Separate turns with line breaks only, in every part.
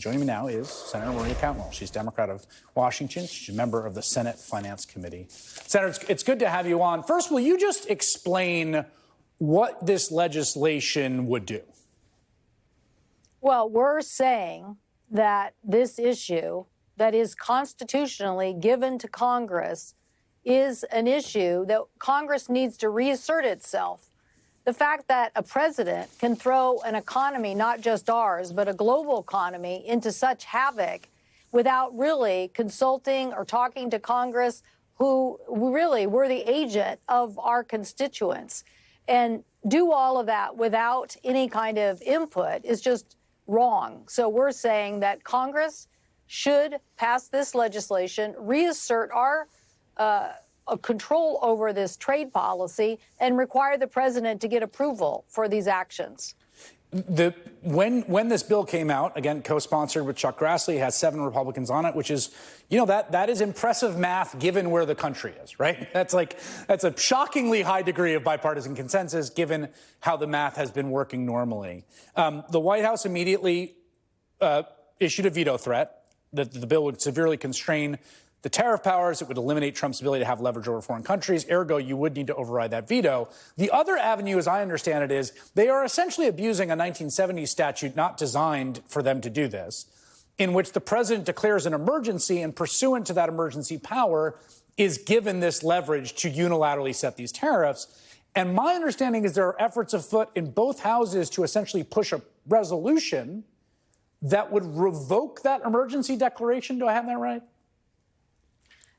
Joining me now is Senator Maria Cantwell. She's Democrat of Washington. She's a member of the Senate Finance Committee. Senator, it's good to have you on. First, will you just explain what this legislation would do?
Well, we're saying that this issue that is constitutionally given to Congress is an issue that Congress needs to reassert itself. The fact that a president can throw an economy, not just ours, but a global economy, into such havoc without really consulting or talking to Congress, who really were the agent of our constituents, and do all of that without any kind of input is just wrong. So we're saying that Congress should pass this legislation, reassert our control over this trade policy, and require the president to get approval for these actions.
When this bill came out, again, co-sponsored with Chuck Grassley, has 7 Republicans on it, which is, that is impressive math given where the country is, right? That's a shockingly high degree of bipartisan consensus given how the math has been working normally. The White House immediately issued a veto threat that the bill would severely constrain the tariff powers. It would eliminate Trump's ability to have leverage over foreign countries. Ergo, you would need to override that veto. The other avenue, as I understand it, is they are essentially abusing a 1970s statute not designed for them to do this, in which the president declares an emergency and pursuant to that emergency power is given this leverage to unilaterally set these tariffs. And my understanding is there are efforts afoot in both houses to essentially push a resolution that would revoke that emergency declaration. Do I have that right?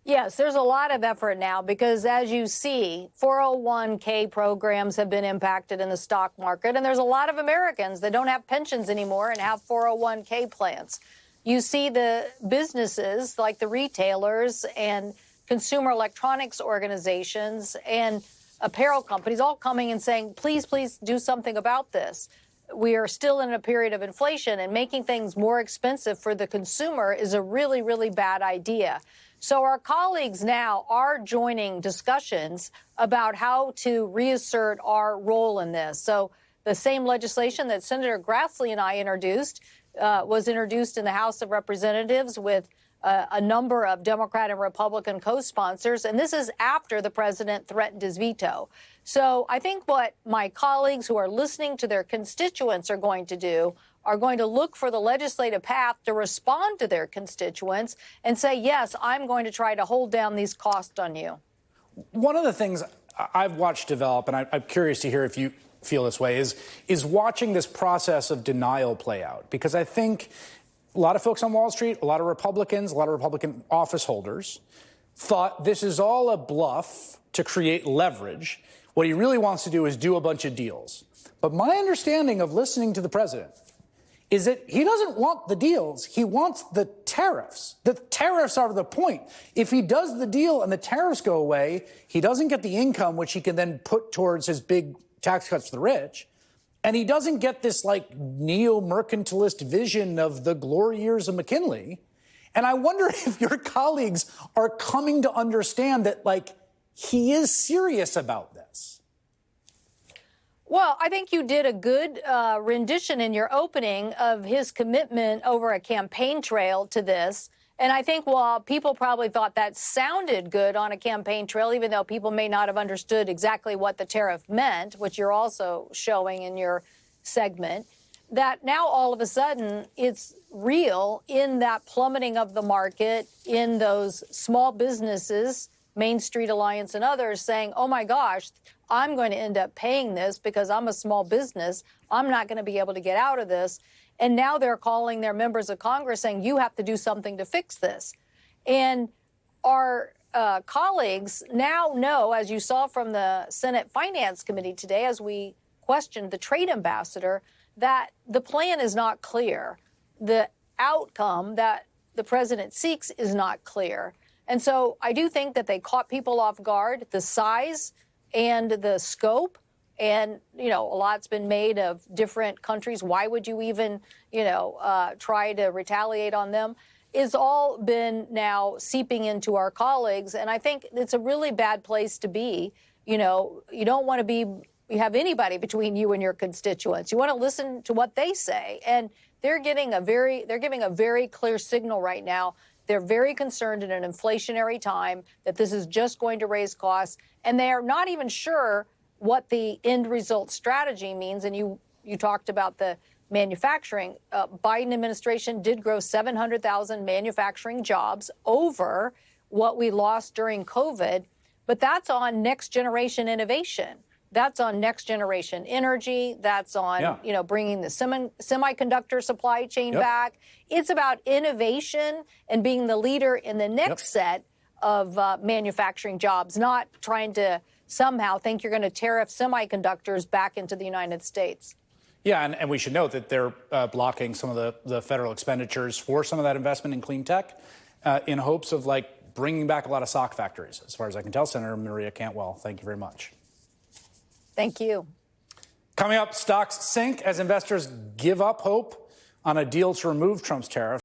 Yes, there's a lot of effort now because, as you see, 401k programs have been impacted in the stock market, and there's a lot of Americans that don't have pensions anymore and have 401k plans. You see the businesses like the retailers and consumer electronics organizations and apparel companies all coming and saying, please, please do something about this. We are still in a period of inflation, and making things more expensive for the consumer is a really, really bad idea. So our colleagues now are joining discussions about how to reassert our role in this. So the same legislation that Senator Grassley and I introduced was introduced in the House of Representatives with a number of Democrat and Republican co-sponsors. And this is after the president threatened his veto. So I think what my colleagues who are listening to their constituents are going to do are going to look for the legislative path to respond to their constituents and say, yes, I'm going to try to hold down these costs on you.
One of the things I've watched develop, and I'm curious to hear if you feel this way, is watching this process of denial play out. Because I think a lot of folks on Wall Street, a lot of Republicans, a lot of Republican office holders thought this is all a bluff to create leverage. What he really wants to do is do a bunch of deals. But my understanding of listening to the president is that he doesn't want the deals. He wants the tariffs. The tariffs are the point. If he does the deal and the tariffs go away, he doesn't get the income, which he can then put towards his big tax cuts for the rich. And he doesn't get this neo-mercantilist vision of the glory years of McKinley. And I wonder if your colleagues are coming to understand that, he is serious about this.
Well, I think you did a good rendition in your opening of his commitment over a campaign trail to this. And I think while people probably thought that sounded good on a campaign trail, even though people may not have understood exactly what the tariff meant, which you're also showing in your segment, that now all of a sudden it's real in that plummeting of the market, in those small businesses, Main Street Alliance and others saying, oh, my gosh, I'm going to end up paying this because I'm a small business. I'm not going to be able to get out of this. And now they're calling their members of Congress saying, you have to do something to fix this. And our colleagues now know, as you saw from the Senate Finance Committee today, as we questioned the trade ambassador, that the plan is not clear. The outcome that the president seeks is not clear. And so I do think that they caught people off guard. The size and the scope, and, a lot's been made of different countries. Why would you even, try to retaliate on them? Is all been now seeping into our colleagues. And I think it's a really bad place to be. You don't want to have anybody between you and your constituents. You want to listen to what they say. And they're giving a very clear signal right now. They're very concerned in an inflationary time that this is just going to raise costs, and they are not even sure what the end result strategy means. And you talked about the manufacturing. Biden administration did grow 700,000 manufacturing jobs over what we lost during COVID, but that's on next generation innovation. That's on next generation energy. That's on, bringing the semiconductor supply chain back. It's about innovation and being the leader in the next set of manufacturing jobs, not trying to somehow think you're going to tariff semiconductors back into the United States.
Yeah, and we should note that they're blocking some of the federal expenditures for some of that investment in clean tech in hopes of, bringing back a lot of sock factories, as far as I can tell. Senator Maria Cantwell, thank you very much.
Thank you.
Coming up, stocks sink as investors give up hope on a deal to remove Trump's tariffs.